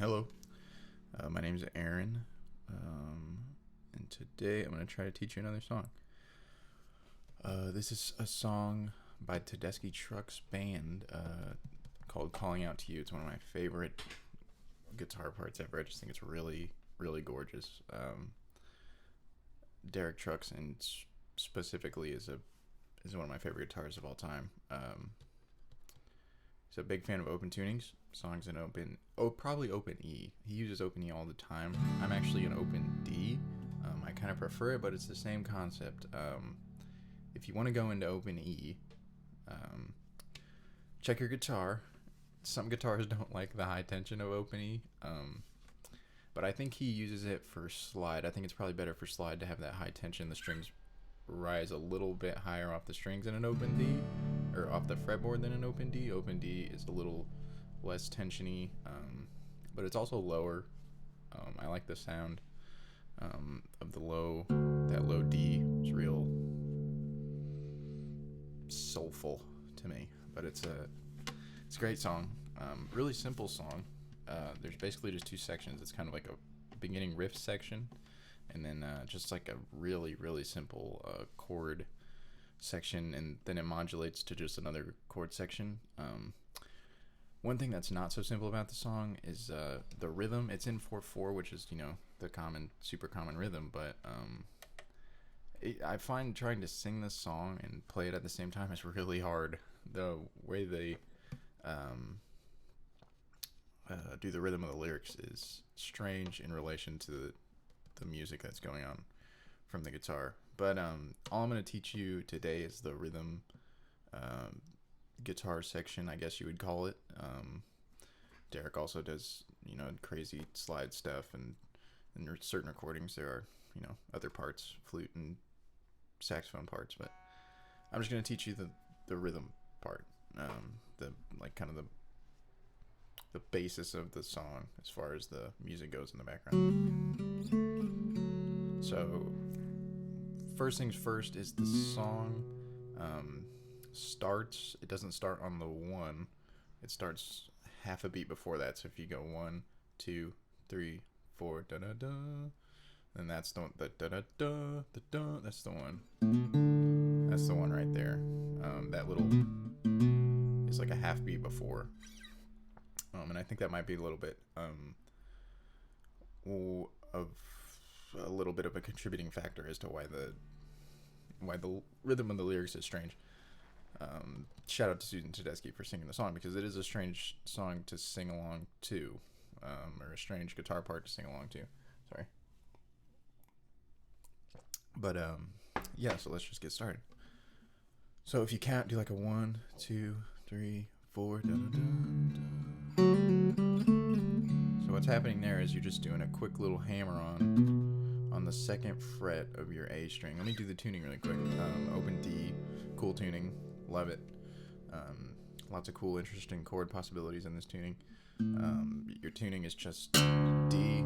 Hello, my name is Aaron, and today I'm going to try to teach you another song. This is a song by Tedeschi Trucks band called Calling Out to You. It's one of my favorite guitar parts ever. I just think it's really, really gorgeous. Derek Trucks, and specifically, is one of my favorite guitarists of all time. He's a big fan of open tunings, songs in probably open E. He uses open E all the time. I'm actually an open D. I kind of prefer it, but it's the same concept. If you want to go into open E, check your guitar. Some guitars don't like the high tension of open E, but I think he uses it for slide. I think it's probably better for slide to have that high tension. The strings rise a little bit higher off the strings in an open D, or off the fretboard than an open D. Open D is a little less tensiony, but it's also lower. I like the sound of that low D. It's real soulful to me, but it's a great song. Really simple song. There's basically just two sections. It's kind of like a beginning riff section, and then just like a really, really simple chord section, and then it modulates to just another chord section. One thing that's not so simple about the song is the rhythm. It's in 4/4, which is, the super common rhythm, but I find trying to sing this song and play it at the same time is really hard. The way they do the rhythm of the lyrics is strange in relation to the music that's going on from the guitar. But all I'm going to teach you today is the rhythm guitar section, I guess you would call it. Derek also does, crazy slide stuff, and in certain recordings there are, other parts, flute and saxophone parts. But I'm just going to teach you the rhythm part, the basis of the song as far as the music goes in the background. So first things first is the song starts. It doesn't start on the 1. It starts half a beat before that. So if you go 1, 2, 3, 4, da da da, then that's the da da da da da. That's the one. That's the one right there. That little is like a half beat before. And I think that might be a little bit of a contributing factor as to why the rhythm of the lyrics is strange. Shout out to Susan Tedeschi for singing the song, because it is a strange song to sing along to, or a strange guitar part to sing along to. Sorry. But yeah, so let's just get started. So if you count, do like a 1, 2, 3, 4. Da, da, da, da. So what's happening there is you're just doing a quick little hammer on the 2nd fret of your A string. Let me do the tuning really quick. Open D, cool tuning, love it. Lots of cool, interesting chord possibilities in this tuning. Your tuning is just D,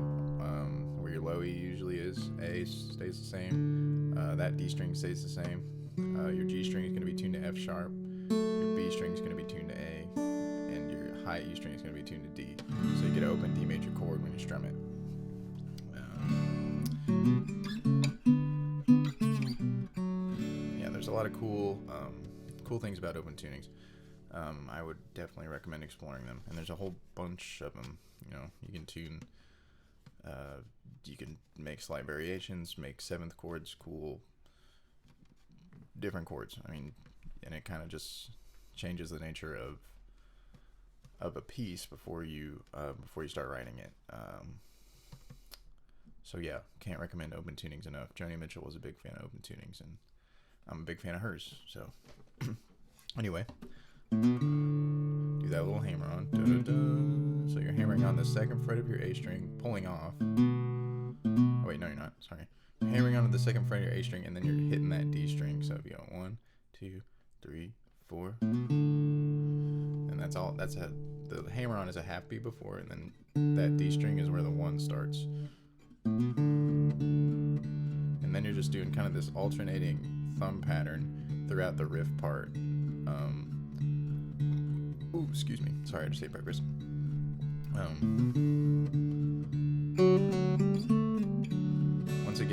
where your low E usually is. A stays the same. That D string stays the same. Your G string is going to be tuned to F sharp. Your B string is going to be tuned to A, and your high E string is going to be tuned to D. So you get an open D major chord when you strum it. Yeah, there's a lot of cool things about open tunings. I would definitely recommend exploring them, and there's a whole bunch of them. You can tune. You can make slight variations, make 7th chords cool, different chords. And it kind of just changes the nature of a piece before you start writing it. So yeah, can't recommend open tunings enough. Joni Mitchell was a big fan of open tunings, and I'm a big fan of hers. So anyway, do that little hammer on. Da, da, da. So you're hammering on the 2nd fret of your A string, pulling off. Oh wait, no, you're not. Sorry. You're hammering on the 2nd fret of your A string, and then you're hitting that D string. So if you go 1, 2, 3, 4, and that's all. The hammer on is a half beat before, and then that D string is where the 1 starts. And then you're just doing kind of this alternating thumb pattern throughout the riff part. Excuse me. Sorry, I just ate breakfast.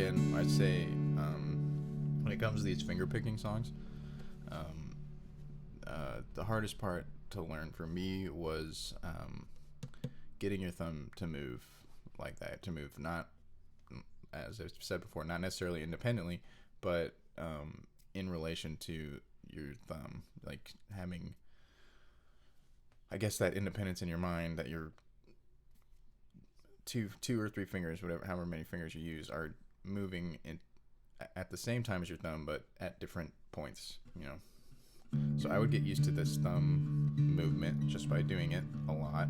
again, I'd say when it comes to these finger picking songs, the hardest part to learn for me was getting your thumb to move like that, to move not, as I've said before, not necessarily independently, but in relation to your thumb, like having, I guess, that independence in your mind that your two or three fingers, whatever, however many fingers you use, are moving at the same time as your thumb, but at different points, you know. So I would get used to this thumb movement just by doing it a lot,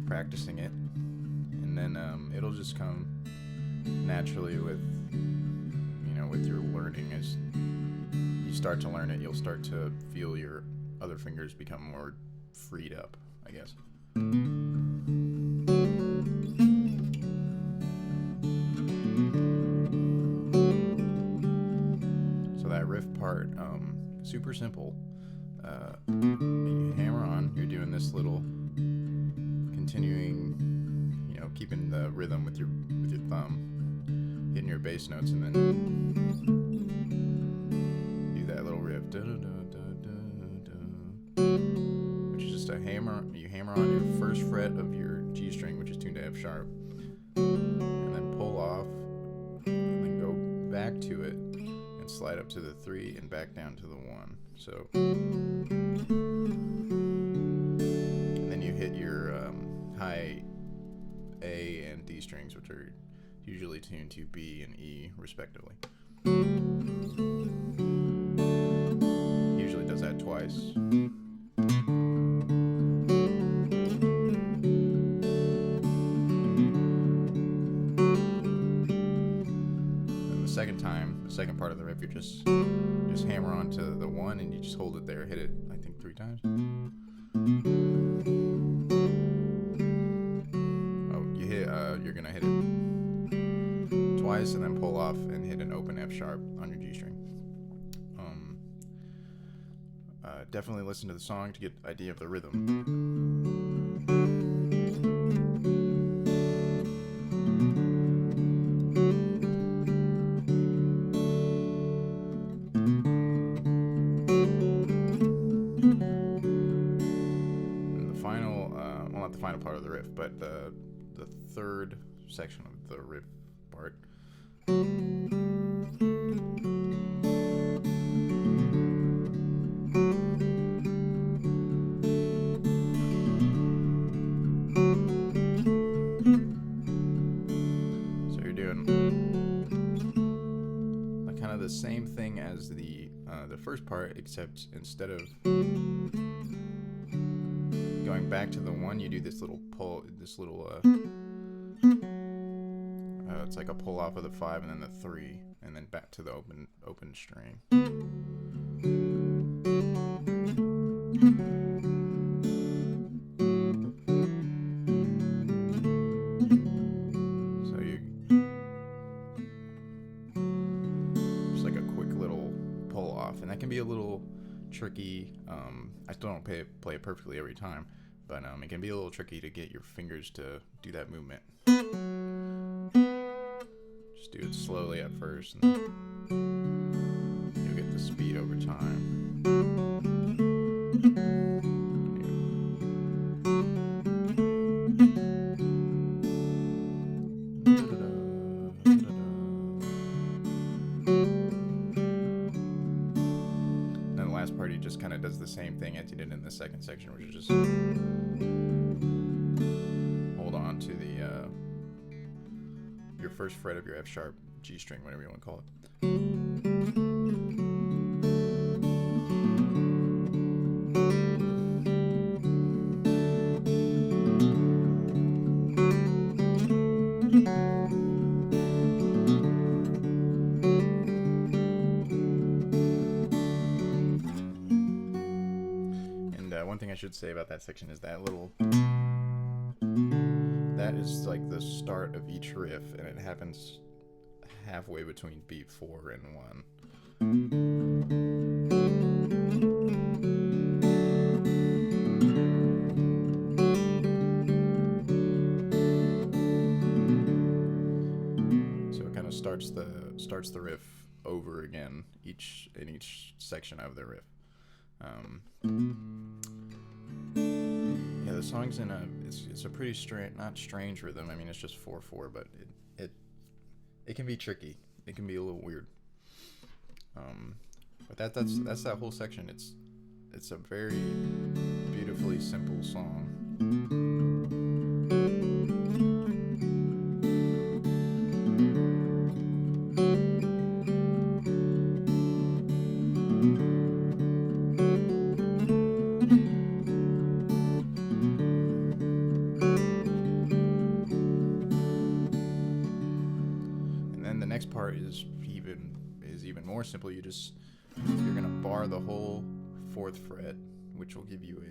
practicing it, and then it'll just come naturally with, you know, with your learning. As you start to learn it, you'll start to feel your other fingers become more freed up, I guess. So that riff part, super simple. You hammer on, you're doing this little continuing, you know, keeping the rhythm with your thumb, hitting your bass notes, and then do that little riff, which is just a hammer. You hammer on your first fret of your G string, which is tuned to F sharp, and then pull off, and then go back to it and slide up to the 3 and back down to the 1. So, and then you hit your high A and D strings, which are usually tuned to B and E respectively. Usually does that twice. And the second time, the second part of the riff, you just hammer onto the 1 and you just hold it there, hit it, I think, 3 times. You're gonna hit it twice and then pull off and hit an open F sharp on your G string. Definitely listen to the song to get an idea of the rhythm. And the final, well, not the final part of the riff, but the third section of the riff part. So you're doing like kind of the same thing as the first part, except instead of going back to the 1, you do this little pull, this little it's like a pull off of the 5 and then the 3, and then back to the open string. So you just like a quick little pull off, and that can be a little tricky. I still don't play it perfectly every time, but it can be a little tricky to get your fingers to do that movement. Just do it slowly at first, and then you'll get the speed over time. And then the last part, he just kind of does the same thing as he did in the second section, which is just hold on to the your first fret of your F sharp G string, whatever you want to call it. And one thing I should say about that section is that that is like the start of each riff, and it happens halfway between beat 4 and 1. So it kind of starts the riff over again in each section of the riff. Yeah, the song's in it's a pretty not strange rhythm. I mean, it's just 4/4, but it can be tricky. It can be a little weird. But that's that whole section. It's a very beautifully simple song. And then the next part is even more simple. You're gonna bar the whole 4th fret, which will give you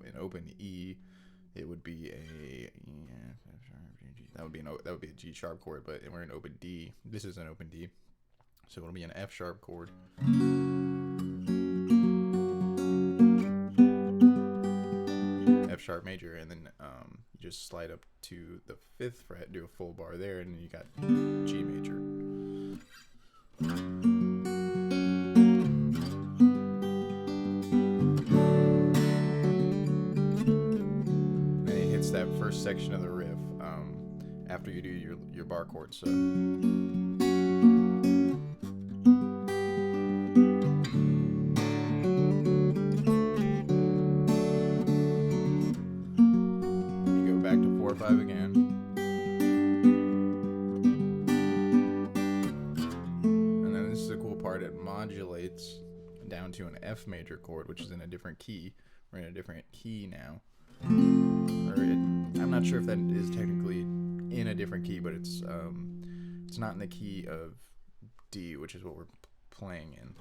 an open E. It would be that would be a G sharp chord, but we're in open D. This is an open D, so it'll be an F sharp chord. F sharp major, and then you just slide up to the 5th fret, do a full bar there, and then you got G major. And it hits that first section of the riff after you do your bar chord. So you go back to 4/5 again. It modulates down to an F major chord, which is in a different key. We're in a different key now. I'm not sure if that is technically in a different key, but it's not in the key of D, which is what we're playing in.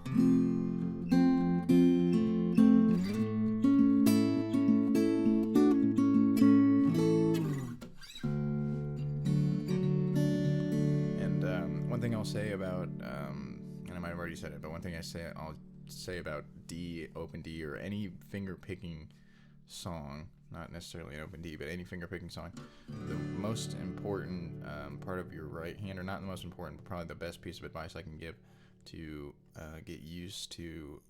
And one thing I'll say about and I might have already said it, but one thing I'll say about D, open D, or any finger picking song, not necessarily an open D, but any finger picking song, the most important part of your right hand, or not the most important, but probably the best piece of advice I can give to get used to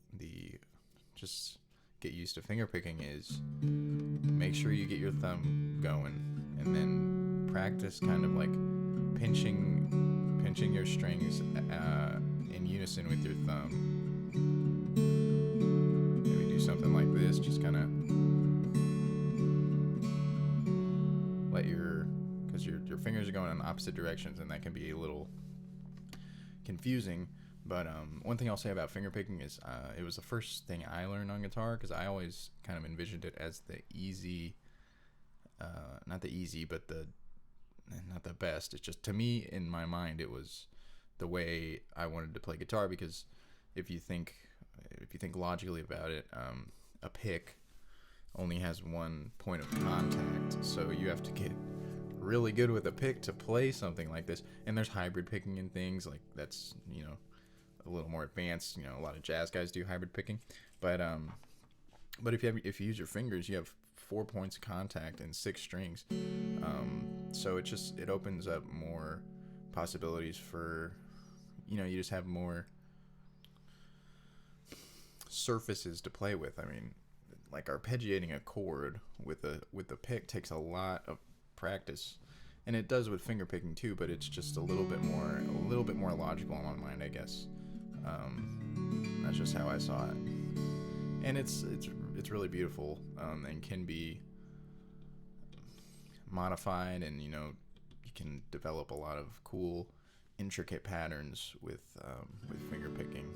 finger picking is make sure you get your thumb going, and then practice kind of like pinching your strings in unison with your thumb. Maybe do something like this, just kind of because your fingers are going in opposite directions, and that can be a little confusing. But one thing I'll say about finger picking is it was the first thing I learned on guitar, because I always kind of envisioned it as the easy, not the easy, but not the best. It's just, to me, in my mind, it was the way I wanted to play guitar, because if you think logically about it, a pick only has one point of contact, so you have to get really good with a pick to play something like this. And there's hybrid picking and things like that's, a little more advanced. A lot of jazz guys do hybrid picking, but if you use your fingers, you have 4 points of contact and 6 strings. So it opens up more possibilities for, you just have more surfaces to play with. I mean, like arpeggiating a chord with the pick takes a lot of practice, and it does with finger picking too, but it's just a little bit more logical in my mind, I guess. That's just how I saw it, and it's really beautiful, and can be modified, and you can develop a lot of cool, intricate patterns with finger picking.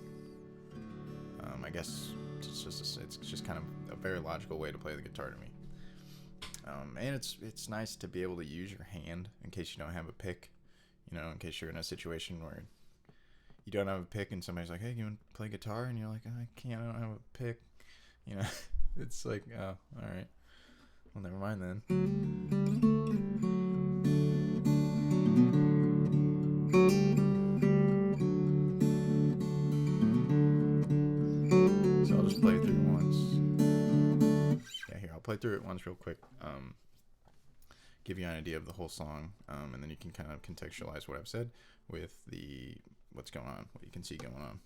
I guess it's just kind of a very logical way to play the guitar to me. And it's nice to be able to use your hand in case you don't have a pick, in case you're in a situation where you don't have a pick and somebody's like, hey, you want to play guitar? And you're like, I can't, I don't have a pick. It's like, oh, all right. Well, never mind then. So I'll just play through it once. Yeah, here, I'll play through it once real quick. give you an idea of the whole song, and then you can kind of contextualize what I've said with what's going on, what you can see going on.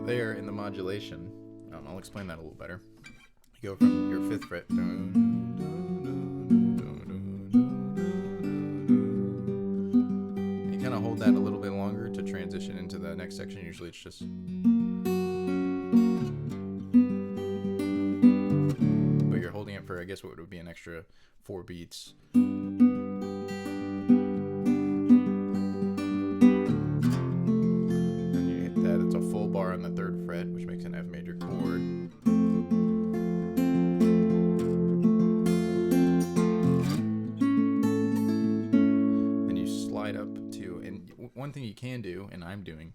There in the modulation, I'll explain that a little better. You go from your 5th fret, you kind of hold that a little bit longer to transition into the next section. Usually it's just, but you're holding it for, I guess, what would be an extra 4 beats. On the 3rd fret, which makes an F major chord. Then you slide up to, and one thing you can do, and I'm doing,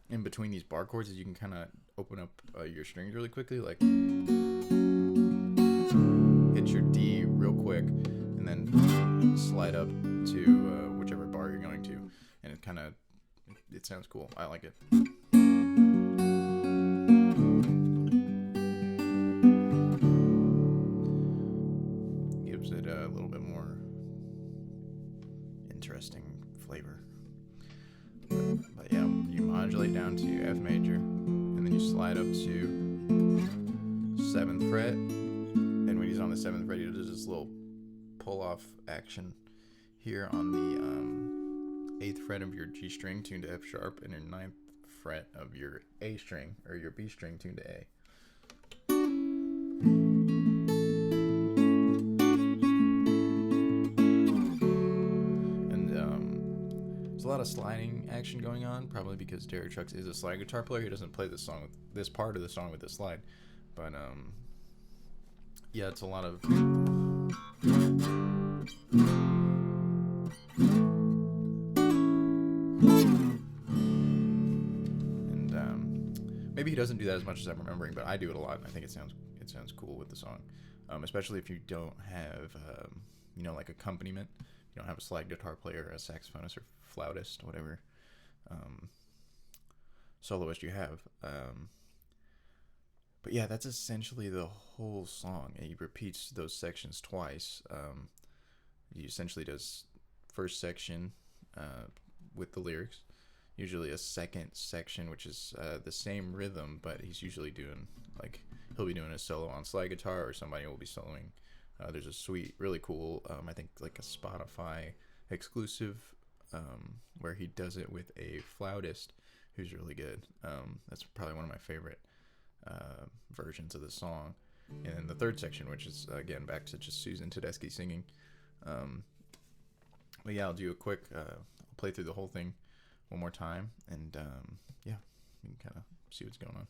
in between these bar chords, is you can kind of open up your strings really quickly, like hit your D real quick, and then slide up to whichever bar you're going to, and it sounds cool. I like it. Gives it a little bit more interesting flavor. But yeah, you modulate down to F major, and then you slide up to 7th fret. And when he's on the 7th fret, he does this little pull-off action here on the 8th fret of your G string tuned to F sharp, and your 9th fret of your A string, or your B string tuned to A. And there's a lot of sliding action going on, probably because Tedeschi Trucks is a slide guitar player. He doesn't play this part of the song with the slide, but yeah, it's a lot of maybe he doesn't do that as much as I'm remembering, but I do it a lot, and I think it sounds cool with the song, especially if you don't have like accompaniment. You don't have a slide guitar player, a saxophonist, or flautist, whatever soloist you have. But yeah, that's essentially the whole song. And he repeats those sections twice. He essentially does first section with the lyrics, usually a second section, which is the same rhythm, but he's usually doing, like, he'll be doing a solo on slide guitar, or somebody will be soloing. There's a sweet, really cool, I think like a Spotify exclusive, where he does it with a flautist who's really good. That's probably one of my favorite versions of the song. And then the third section, which is again back to just Susan Tedeschi singing. But yeah, I'll do a quick I'll play through the whole thing one more time, and yeah, you can kind of see what's going on.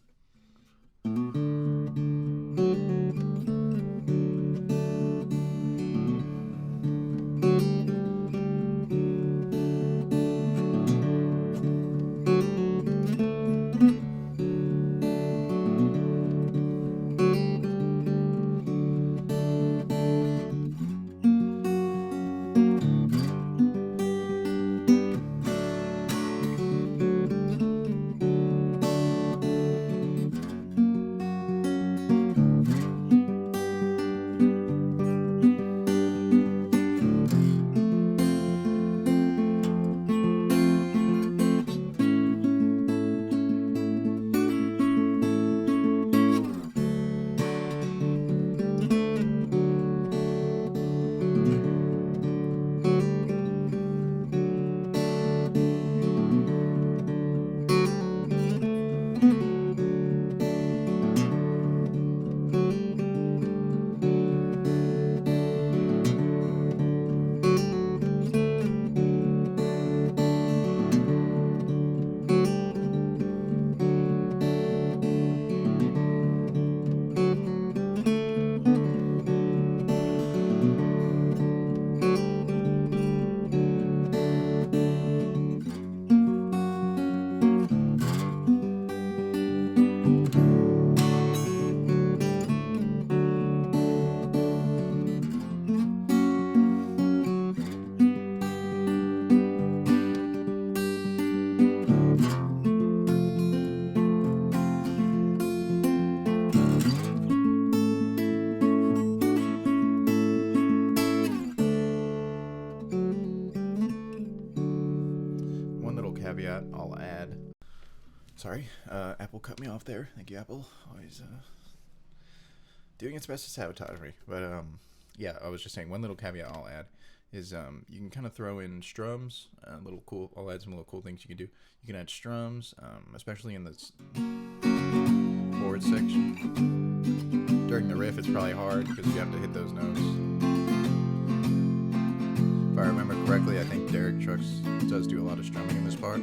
caveat I'll add. Sorry, Apple cut me off there. Thank you, Apple. Always doing its best to sabotage me. But yeah, I was just saying one little caveat I'll add is you can kind of throw in strums, I'll add some little cool things you can do. You can add strums, especially in this chord section. During the riff, it's probably hard because you have to hit those notes. If I remember correctly, I think Tedeschi Trucks does do a lot of strumming in this part.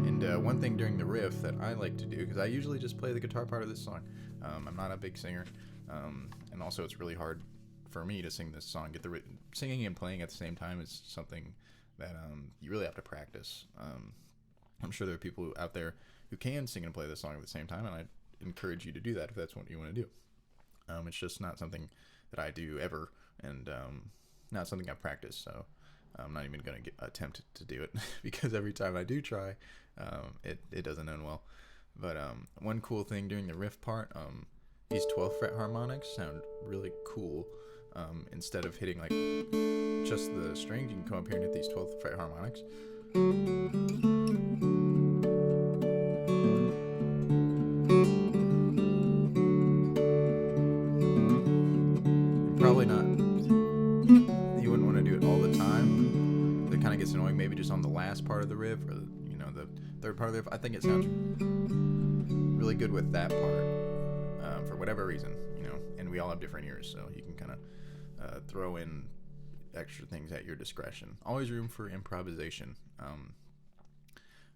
And one thing during the riff that I like to do, because I usually just play the guitar part of this song. I'm not a big singer, and also it's really hard for me to sing this song. Singing and playing at the same time is something that you really have to practice. I'm sure there are people out there who can sing and play this song at the same time, and I encourage you to do that if that's what you want to do. It's just not something that I do ever, and not something I practice, so I'm not even going to attempt to do it because every time I do try, it doesn't end well. But one cool thing during the riff part, these 12th fret harmonics sound really cool. Instead of hitting like just the strings, you can come up here and hit these 12th fret harmonics. Probably not. You wouldn't want to do it all the time. It kind of gets annoying. Maybe just on the last part of the riff, or the third part of the riff. I think it sounds really good with that part for whatever reason, And we all have different ears, so you can kind of throw in extra things at your discretion. Always room for improvisation,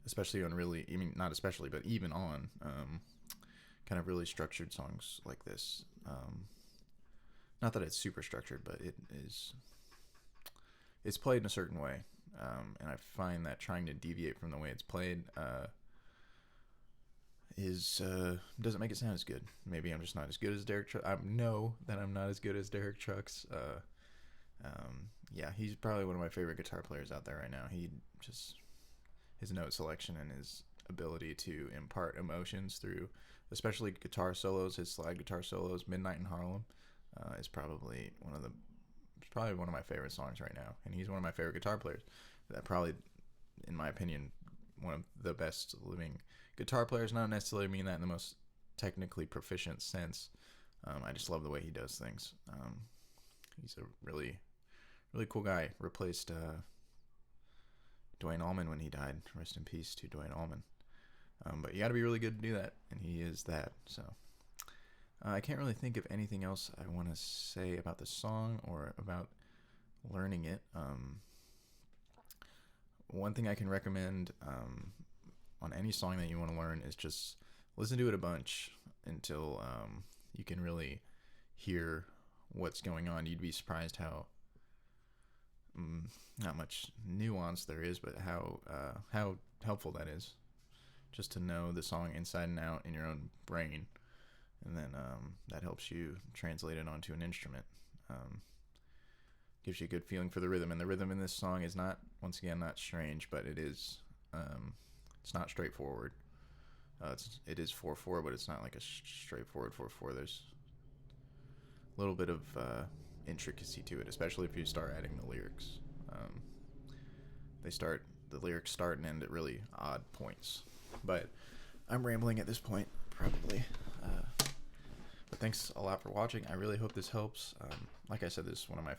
especially on not especially, but even on kind of really structured songs like this. Not that it's super structured, but it's played in a certain way, and I find that trying to deviate from the way it's played doesn't make it sound as good. Maybe I'm just not as good as Tedeschi Trucks. I know that I'm not as good as Tedeschi Trucks. Yeah, he's probably one of my favorite guitar players out there right now. His note selection and his ability to impart emotions through, especially guitar solos, his slide guitar solos, Midnight in Harlem, is probably one of my favorite songs right now. And he's one of my favorite guitar players. That probably, in my opinion, one of the best living guitar players. Not necessarily mean that in the most technically proficient sense. I just love the way he does things. He's a really, really cool guy. Replaced Duane Allman when he died. Rest in peace to Duane Allman. But you got to be really good to do that, and he is that. So I can't really think of anything else I want to say about the song or about learning it. One thing I can recommend on any song that you want to learn is just listen to it a bunch until you can really hear what's going on. You'd be surprised how not much nuance there is, but how helpful that is, just to know the song inside and out in your own brain, and then that helps you translate it onto an instrument. Gives you a good feeling for the rhythm, and the rhythm in this song is not, once again, not strange, but it is it's not straightforward. It is 4/4, but it's not like a straightforward 4/4. There's a little bit of intricacy to it, especially if you start adding the lyrics. The lyrics start and end at really odd points. But I'm rambling at this point, probably. But thanks a lot for watching. I really hope this helps. Like I said, this is one of my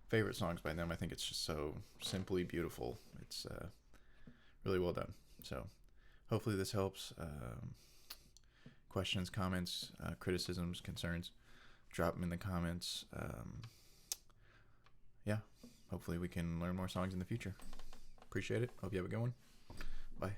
favorite songs by them. I think it's just so simply beautiful. It's really well done. So hopefully this helps. Questions, comments, criticisms, concerns, drop them in the comments. Yeah, hopefully we can learn more songs in the future. Appreciate it. Hope you have a good one. Bye.